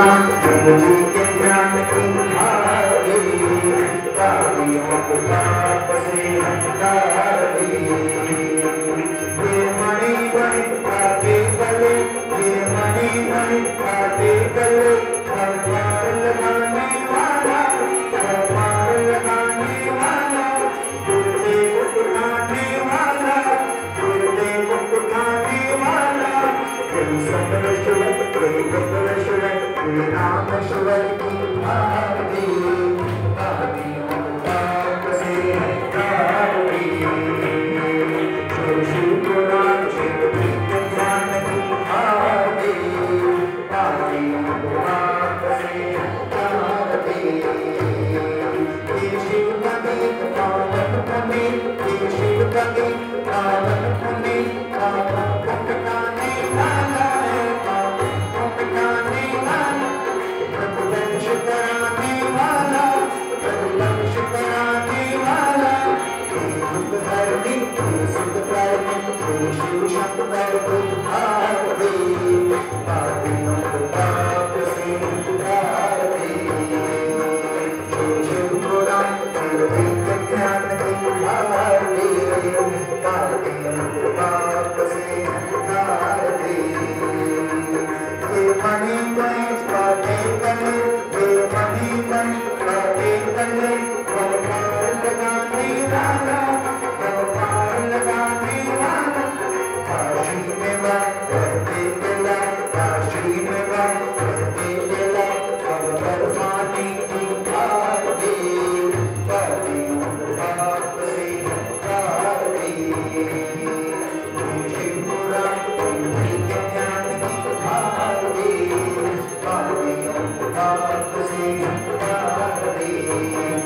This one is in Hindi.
पुराण गुरु के ज्ञान की धारे कालियों को पाप से हटावे ये मणि मणि काटे गले ये मणि मणि काटे गले पार लगाने वाला पार लगाने वाला गुरुदेव उठाने वाला गुरुदेव उठाने वाला कोई सतरेश्वर कोई गोपेश्वर कोई रामेश्वर की आरती आदियों पाप से हटावे जो शिव पुराण शिव के ज्ञान की आरती आदियों पाप से हटावे ये शिव का गीत पावन पुण्य ये शिव का गीत पावन पुण्य पावन को मिटाने वाला है पावन को मिटाने वाला प्रभुवंश कराने वाला प्रभुवंश कराने वाला दुख हरने सुख करने शिव शब्द कर उद्धार दे पापियों को पाप से उद्धार दे शिव पुराण शिव के ज्ञान की उद्धार दे पापियों को पाप से उद्धार दे ये मणि मणि काटे गले ये मणि मणि काटे गले पार लगाने वाला पार लगाने वाला काशी में बात करते गला काशी में बात करते गला पर पानी की धार दे पापियों को पाप से हटार दे शिव पुराण के ज्ञान की धार दे पापियों को पाप से हटार दे